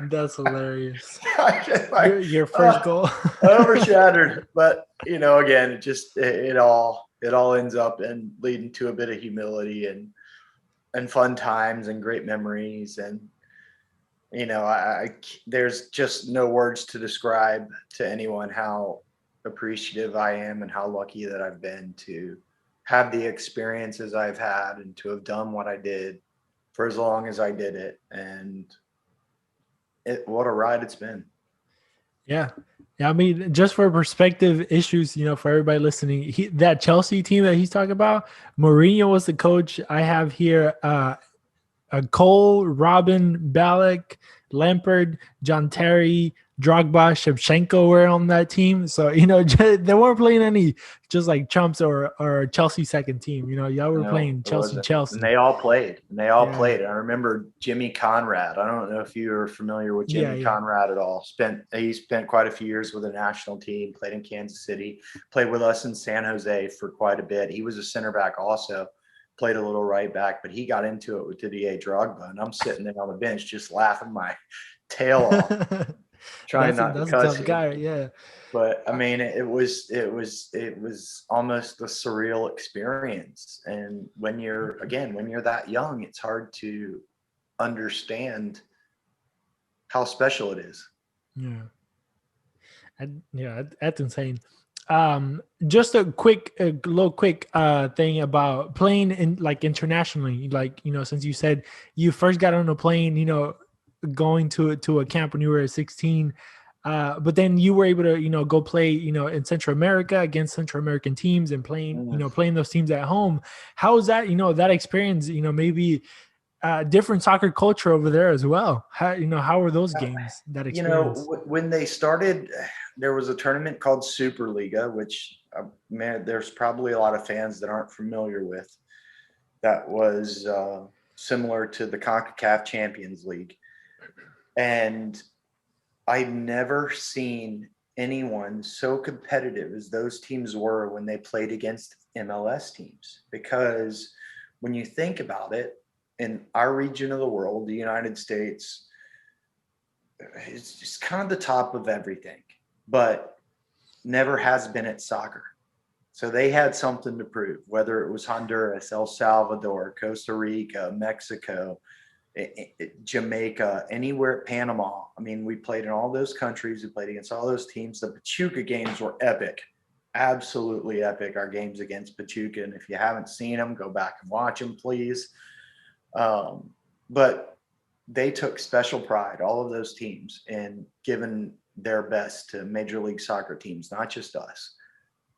That's hilarious. Like, your first goal. Overshadowed. But, again, it all ends up in leading to a bit of humility and fun times and great memories. And, there's just no words to describe to anyone how appreciative I am and how lucky that I've been to have the experiences I've had and to have done what I did for as long as I did it. And what a ride it's been. Yeah. I mean, just for perspective issues, for everybody listening, that Chelsea team that he's talking about, Mourinho was the coach. I have here Cole, Robin, Ballack, Lampard, John Terry, Drogba, Shevchenko were on that team. So, they weren't playing any just like chumps or Chelsea second team. Y'all were playing Chelsea. And they all played. I remember Jimmy Conrad. I don't know if you are familiar with Jimmy Conrad at all. He spent quite a few years with the national team, played in Kansas City, played with us in San Jose for quite a bit. He was a center back also. Played a little right back, but he got into it with Didier Drogba, and I'm sitting there on the bench just laughing my tail off, trying not to cuss him. Guy, yeah. But I mean, it was almost a surreal experience. And when you're that young, it's hard to understand how special it is. Yeah, that's insane. Just a little quick thing about playing in like internationally, like, since you said you first got on a plane, going to a camp when you were 16, but then you were able to, go play, in Central America against Central American teams and playing, playing those teams at home. How was that, that experience, maybe different soccer culture over there as well? How were those games, that experience? When they started, there was a tournament called Superliga, which there's probably a lot of fans that aren't familiar with. That was similar to the CONCACAF Champions League. And I've never seen anyone so competitive as those teams were when they played against MLS teams. Because when you think about it, in our region of the world, the United States, it's just kind of the top of everything, but never has been at soccer. So they had something to prove, whether it was Honduras, El Salvador, Costa Rica, Mexico, Jamaica, anywhere, Panama. I mean, we played in all those countries. We played against all those teams. The Pachuca games were epic, absolutely epic, our games against Pachuca. And if you haven't seen them, go back and watch them, please. But they took special pride, all of those teams, in giving their best to Major League Soccer teams, not just us,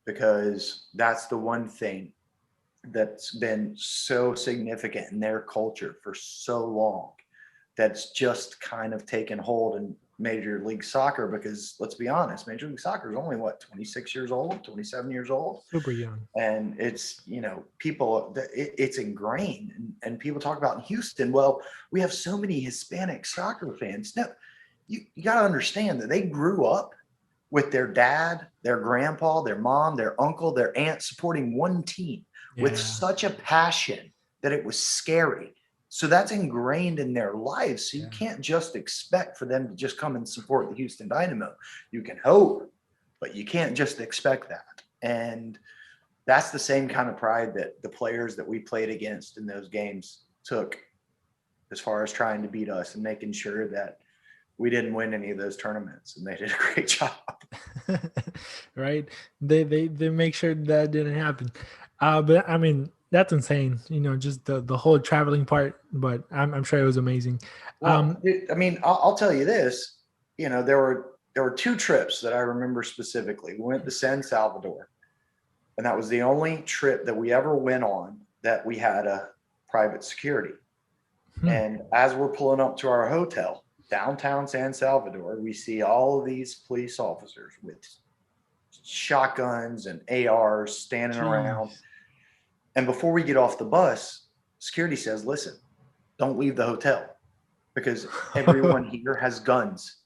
because that's the one thing that's been so significant in their culture for so long. that's just kind of taken hold in Major League Soccer, because let's be honest, Major League Soccer is only 26 years old, 27 years old. Super young. And it's, people, it's ingrained. And people talk about in Houston, well, we have so many Hispanic soccer fans. No, you got to understand that they grew up with their dad, their grandpa, their mom, their uncle, their aunt supporting one team with such a passion that it was scary. So that's ingrained in their lives. So you can't just expect for them to just come and support the Houston Dynamo. You can hope, but you can't just expect that. And that's the same kind of pride that the players that we played against in those games took, as far as trying to beat us and making sure that we didn't win any of those tournaments. And they did a great job. Right. They make sure that didn't happen. But I mean, that's insane, just the whole traveling part, but I'm sure it was amazing. Well, I mean, I'll tell you this, there were 2 trips that I remember specifically. We went to San Salvador, and that was the only trip that we ever went on that we had a private security. And as we're pulling up to our hotel, downtown San Salvador, we see all of these police officers with shotguns and ARs standing around. And before we get off the bus, security says, listen, don't leave the hotel, because everyone here has guns.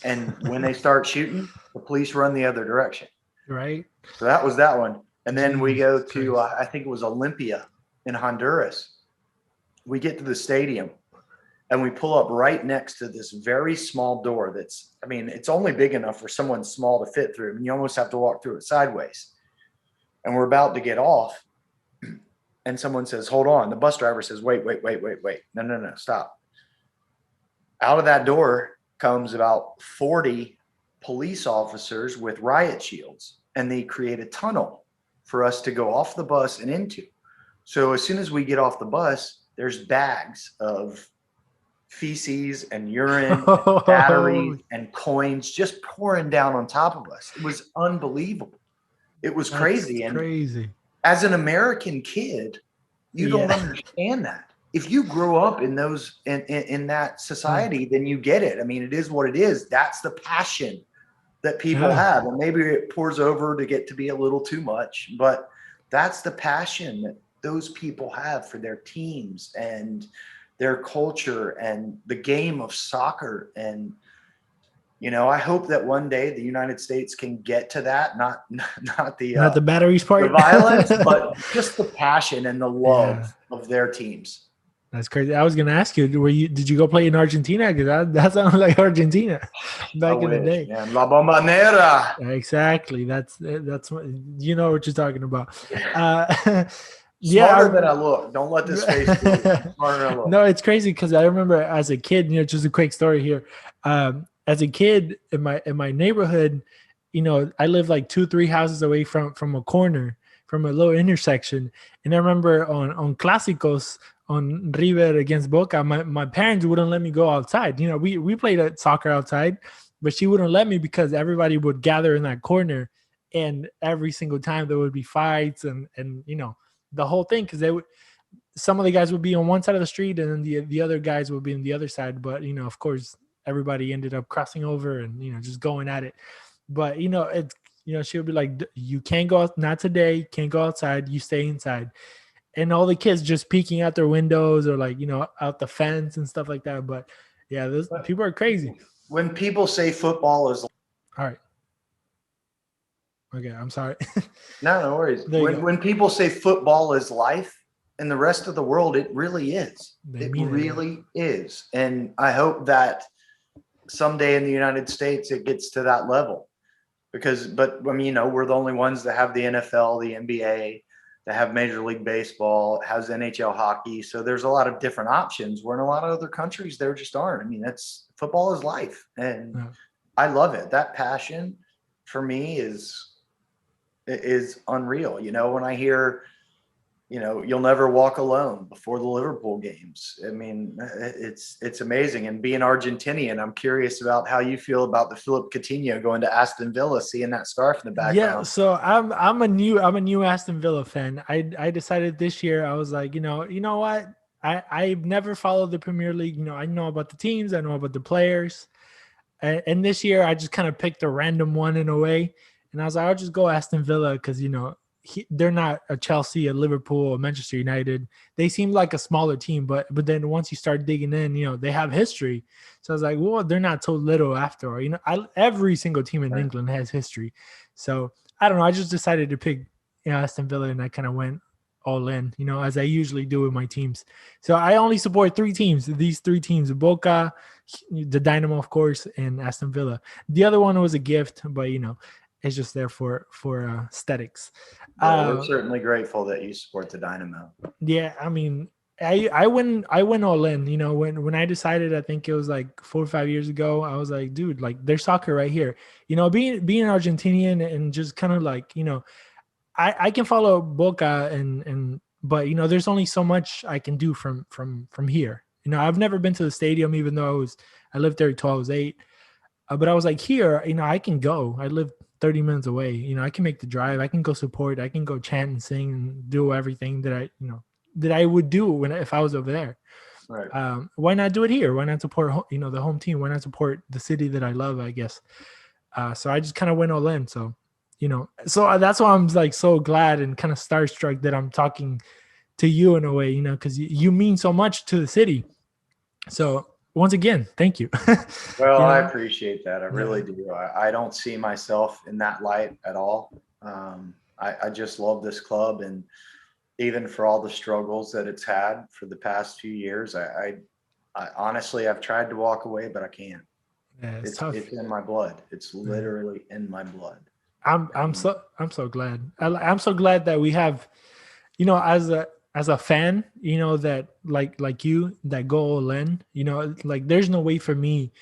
And when they start shooting, the police run the other direction. Right. So that was that one. And then we go to, I think it was Olympia in Honduras. We get to the stadium and we pull up right next to this very small door it's only big enough for someone small to fit through. And you almost have to walk through it sideways. And we're about to get off. And someone says, hold on. The bus driver says, wait. No, stop. Out of that door comes about 40 police officers with riot shields, and they create a tunnel for us to go off the bus and into. So as soon as we get off the bus, there's bags of feces and urine and batteries and coins just pouring down on top of us. It was unbelievable. It was crazy. And crazy. As an American kid, you don't understand that. If you grow up in those in that society, then you get it. I mean, it is what it is. That's the passion that people have. And maybe it pours over to get to be a little too much, but that's the passion that those people have for their teams and their culture and the game of soccer. And I hope that one day the United States can get to that, not the batteries part, the violence, but just the passion and the love of their teams. That's crazy. I was going to ask you, did you go play in Argentina? Because that sounds like Argentina back in the day. Man. La Bombonera. Exactly. That's what, you know what you're talking about. Smarter than I look. Don't let this face fool you. Smarter than I look. No, it's crazy because I remember as a kid, just a quick story here. As a kid in my neighborhood, I lived like 2-3 houses away from a corner, from a little intersection. And I remember on Clásicos, on River against Boca, my parents wouldn't let me go outside. We played soccer outside, but she wouldn't let me because everybody would gather in that corner, and every single time there would be fights and the whole thing, because some of the guys would be on one side of the street and then the other guys would be on the other side. But of course, everybody ended up crossing over and just going at it. But it's she would be like, you can't go out, not today, can't go outside, you stay inside. And all the kids just peeking out their windows or out the fence and stuff like that. But yeah, those people are crazy. When people say football is all right. Okay, I'm sorry. No worries. When people say football is life in the rest of the world, it really is. It really is. And I hope that someday in the United States it gets to that level. But we're the only ones that have the NFL, the NBA, that have Major League Baseball, has NHL hockey. So there's a lot of different options where in a lot of other countries there just aren't. Football is life. And I love it. That passion for me is unreal. When I hear, you'll never walk alone before the Liverpool games. It's amazing. And being Argentinian, I'm curious about how you feel about the Philip Coutinho going to Aston Villa, seeing that scarf in the background. Yeah, so I'm a new Aston Villa fan. I decided this year, I was like, you know what? I've never followed the Premier League. You know, I know about the teams, I know about the players. And this year I just kind of picked a random one in a way. And I was like, I'll just go Aston Villa because, you know, they're not a Chelsea, a Liverpool, a Manchester United. They seem like a smaller team, but then once you start digging in, you know, they have history. So I was like, well, they're not so little after all. You know, every single team in England has history. So I don't know. I just decided to pick, you know, Aston Villa, and I kind of went all in, you know, as I usually do with my teams. So I only support three teams. These three teams: Boca, the Dynamo, of course, and Aston Villa. The other one was a gift, but you know, it's just there for aesthetics. Well, we're certainly grateful that you support the Dynamo. Yeah, I mean, I went all in. You know, when I decided, I think it was like 4 or 5 years ago, I was like, dude, like there's soccer right here. You know, being Argentinian and just kind of like, you know, I can follow Boca and but you know, there's only so much I can do from here. You know, I've never been to the stadium, even though I lived there until I was 8. But I was like, here, you know, I can go. I live 30 minutes away. You know, I can make the drive. I can go support. I can go chant and sing and do everything that I would do if I was over there. Right. Why not do it here? Why not support, you know, the home team? Why not support the city that I love, I guess? So I just kind of went all in. So, you know, so that's why I'm like so glad and kind of starstruck that I'm talking to you in a way, you know, because you mean so much to the city. So once again, thank you. Well, You I know? appreciate that. I really do. I don't see myself in that light at all. I just love this club, and even for all the struggles that it's had for the past few years, I honestly, I've tried to walk away, but I can't. Yeah, it's tough. It's in my blood. It's literally in my blood. I'm so glad. I'm so glad that we have, you know, as a fan, you know, that like you that go all in, you know, like there's no way for me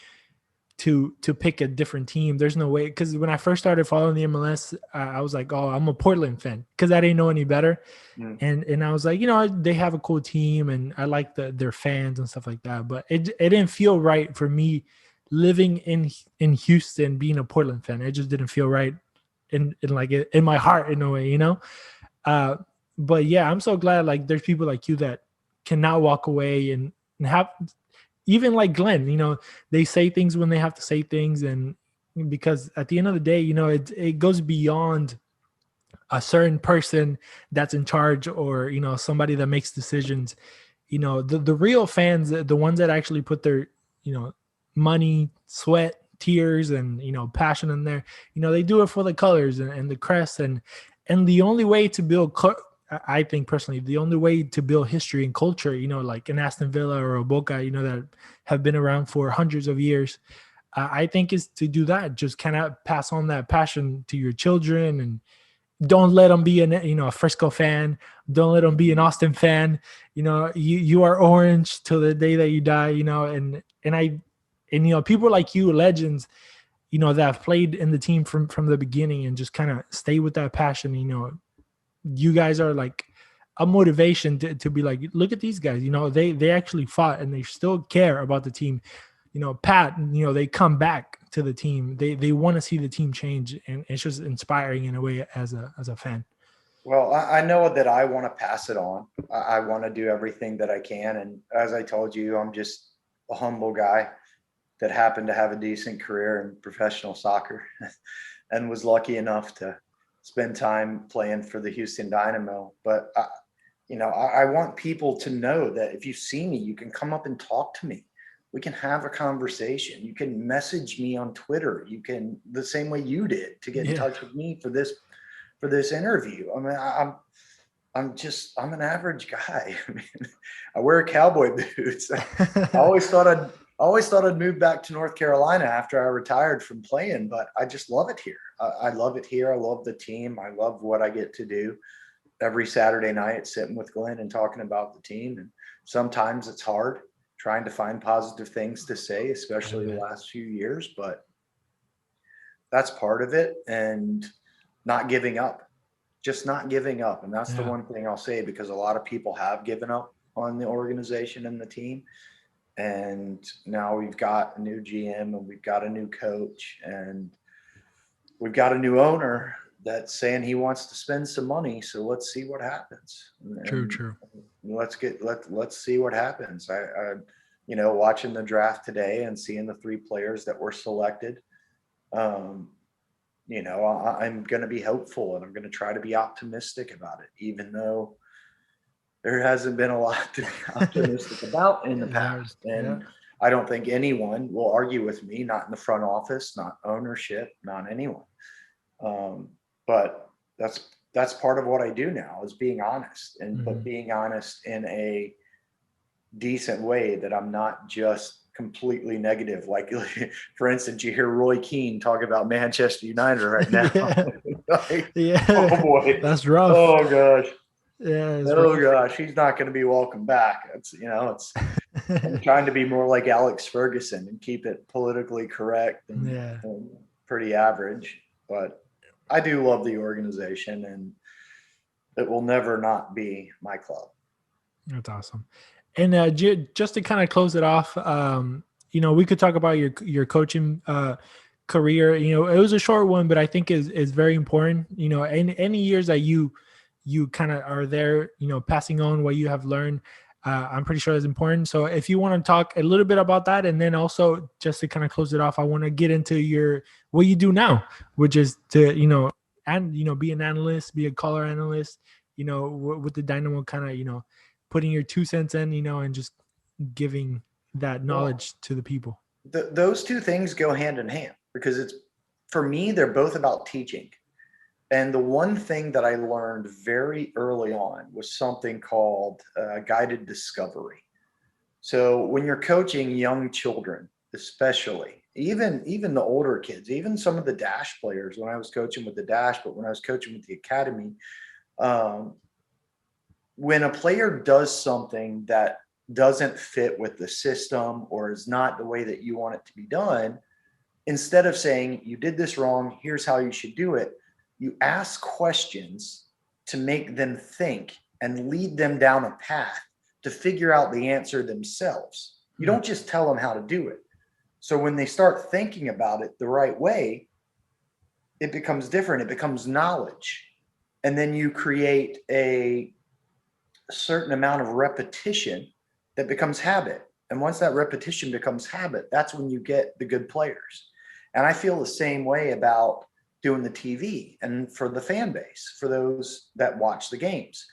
to pick a different team. There's no way, because when I first started following the MLS, I was like, oh, I'm a Portland fan because I didn't know any better. Mm. And I was like, you know, they have a cool team and I like their fans and stuff like that. But it didn't feel right for me living in Houston, being a Portland fan. It just didn't feel right in my heart in a way, you know. Uh, but yeah, I'm so glad like there's people like you that cannot walk away and have, even like Glenn, you know, they say things when they have to say things, and because at the end of the day, you know, it goes beyond a certain person that's in charge, or you know, somebody that makes decisions. You know, the real fans, the ones that actually put their, you know, money, sweat, tears, and you know, passion in there, you know, they do it for the colors and the crest, and the only way to build I think personally, the only way to build history and culture, you know, like an Aston Villa or a Boca, you know, that have been around for hundreds of years, I think is to do that. Just kind of pass on that passion to your children, and don't let them be a Frisco fan. Don't let them be an Austin fan. You know, you are orange till the day that you die. You know, and you know, people like you, legends, you know, that have played in the team from the beginning and just kind of stay with that passion. You know, you guys are like a motivation to be like, look at these guys. You know, they actually fought and they still care about the team. You know, Pat, you know, they come back to the team. They want to see the team change, and it's just inspiring in a way as a fan. Well, I know that I want to pass it on. I want to do everything that I can. And as I told you, I'm just a humble guy that happened to have a decent career in professional soccer and was lucky enough to spend time playing for the Houston Dynamo. But, you know, I want people to know that if you see me, you can come up and talk to me. We can have a conversation. You can message me on Twitter. You can, the same way you did, to get in touch with me for this interview. I mean, I'm an average guy. I mean, I wear cowboy boots. I always thought I'd move back to North Carolina after I retired from playing, but I just love it here. I love it here. I love the team. I love what I get to do every Saturday night, sitting with Glenn and talking about the team. And sometimes it's hard trying to find positive things to say, especially the last few years, but that's part of it. And not giving up, just not giving up. And that's the one thing I'll say, because a lot of people have given up on the organization and the team. And now we've got a new GM and we've got a new coach and we've got a new owner that's saying he wants to spend some money. So let's see what happens. True. let's see what happens. I watching the draft today and seeing the 3 players that were selected, I'm going to be hopeful and I'm going to try to be optimistic about it, even though there hasn't been a lot to be optimistic about in the past. And I don't think anyone will argue with me, not in the front office, not ownership, not anyone. But that's part of what I do now, is being honest, but being honest in a decent way, that I'm not just completely negative. Like, for instance, you hear Roy Keane talk about Manchester United right now. Oh boy, that's rough. Oh gosh. Yeah. Gosh, he's not going to be welcome back. I'm trying to be more like Alex Ferguson and keep it politically correct and pretty average. But I do love the organization, and it will never not be my club. That's awesome. And just to kind of close it off, we could talk about your coaching career. It was a short one, but I think is very important. In any years that you kind of are there, passing on what you have learned, I'm pretty sure is important. So if you want to talk a little bit about that, and then also just to kind of close it off, I want to get into what you do now, which is to, be an analyst, be a color analyst, with the Dynamo, kind of, putting your 2 cents in, and just giving that knowledge to the people. Those 2 things go hand in hand, because for me, they're both about teaching. And the one thing that I learned very early on was something called guided discovery. So when you're coaching young children, especially, even the older kids, even some of the Dash players, when I was coaching with the Dash, but when I was coaching with the academy, when a player does something that doesn't fit with the system or is not the way that you want it to be done, instead of saying, you did this wrong, here's how you should do it, you ask questions to make them think and lead them down a path to figure out the answer themselves. You don't just tell them how to do it. So when they start thinking about it the right way, it becomes different. It becomes knowledge. And then you create a certain amount of repetition that becomes habit. And once that repetition becomes habit, that's when you get the good players. And I feel the same way about doing the TV and for the fan base, for those that watch the games.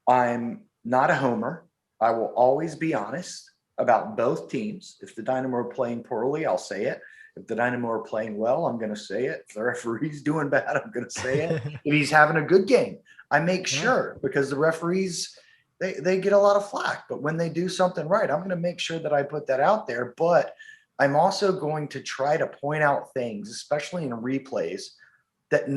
I'm not a homer. I will always be honest about both teams. If the Dynamo are playing poorly, I'll say it. If the Dynamo are playing well, I'm going to say it. If the referee's doing bad, I'm going to say it. If he's having a good game, I make sure, because the referees, they get a lot of flack. But when they do something right, I'm going to make sure that I put that out there. But I'm also going to try to point out things, especially in replays, that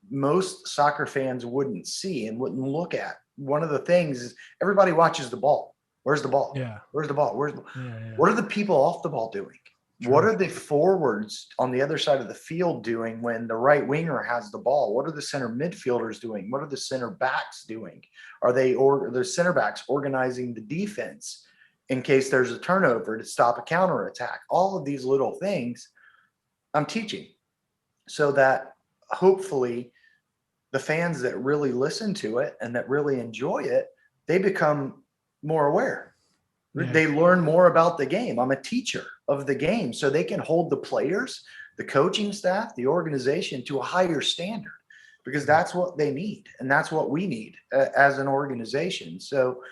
most soccer fans wouldn't see and wouldn't look at. One of the things is everybody watches the ball. Where's the ball? Yeah. Where's the ball? What are the people off the ball doing? True. What are the forwards on the other side of the field doing when the right winger has the ball? What are the center midfielders doing? What are the center backs doing? Are the center backs organizing the defense in case there's a turnover to stop a counterattack? All of these little things I'm teaching, so that hopefully the fans that really listen to it and that really enjoy it, they become more aware. Yeah. They learn more about the game. I'm a teacher of the game, so they can hold the players, the coaching staff, the organization to a higher standard, because that's what they need. And that's what we need as an organization. So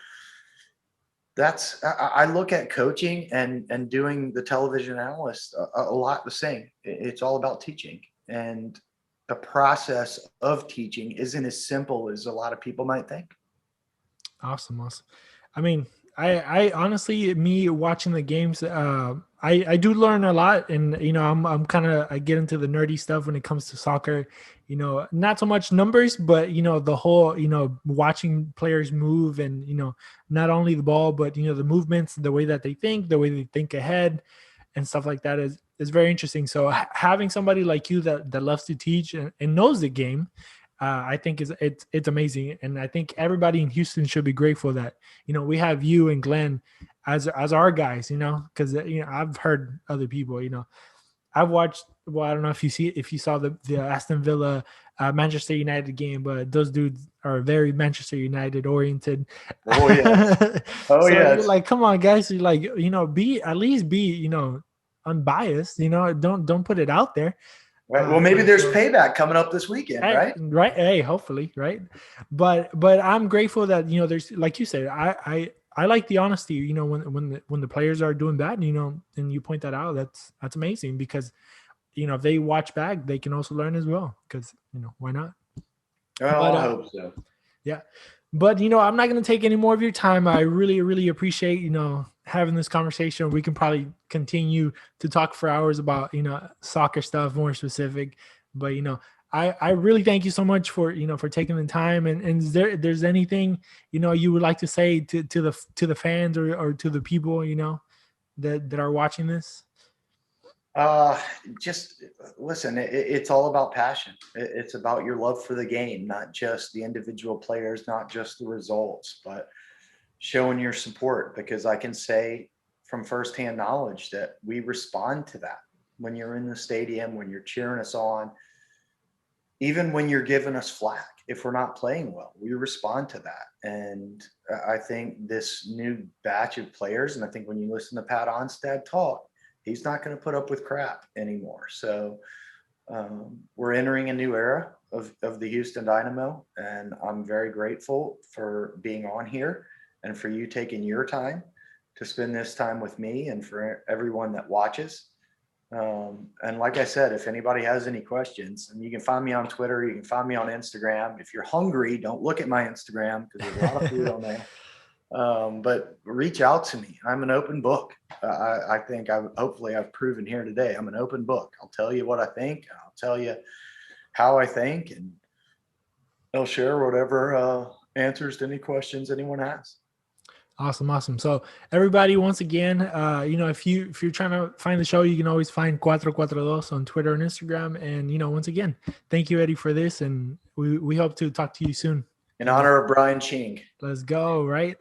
I look at coaching and doing the television analyst a lot the same. It's all about teaching. And the process of teaching isn't as simple as a lot of people might think. Awesome. I mean, I honestly, me watching the games, I do learn a lot, and I'm kind of, I get into the nerdy stuff when it comes to soccer. Not so much numbers, but the whole, watching players move, and not only the ball, but the movements, the way that they think ahead, and stuff like that is very interesting. So having somebody like you that loves to teach and knows the game, I think it's amazing. And I think everybody in Houston should be grateful that, we have you and Glenn as our guys, because, I've heard other people, I've watched, well, I don't know if you saw the Aston Villa, Manchester United game, but those dudes are very Manchester United oriented. Oh yeah. Oh So yeah. you're like, come on, guys. You're like, at least be, unbiased. Don't put it out there. Right. Well, maybe there's So, payback coming up this weekend, hey, right? right. Hey, hopefully, right. But I'm grateful that there's, like you said, I like the honesty. When the players are doing bad, and you point that out, that's amazing because if they watch back, they can also learn as well. Because why not? Well, But I hope so. yeah. But I'm not going to take any more of your time. I really, really appreciate having this conversation. We can probably continue to talk for hours about soccer stuff, more specific. But I really thank you so much for for taking the time. And is there's anything you would like to say to the fans or to the people that are watching this? Just listen, it's all about passion. It's about your love for the game, not just the individual players, not just the results, but showing your support. Because I can say from firsthand knowledge that we respond to that when you're in the stadium, when you're cheering us on, even when you're giving us flack. If we're not playing well, we respond to that. And I think this new batch of players, and I think when you listen to Pat Onstad talk, he's not going to put up with crap anymore. So we're entering a new era of the Houston Dynamo, and I'm very grateful for being on here and for you taking your time to spend this time with me and for everyone that watches. And like I said, if anybody has any questions, and you can find me on Twitter, you can find me on Instagram. If you're hungry, don't look at my Instagram because there's a lot of food on there. But reach out to me. I'm an open book. I think hopefully I've proven here today. I'm an open book. I'll tell you what I think. I'll tell you how I think, and I'll share whatever answers to any questions anyone has. Awesome. So everybody, once again, if you're trying to find the show, you can always find QuattroQuattroDos on Twitter and Instagram. And once again, thank you, Eddie, for this, and we hope to talk to you soon. In honor of Brian Ching. Let's go, right?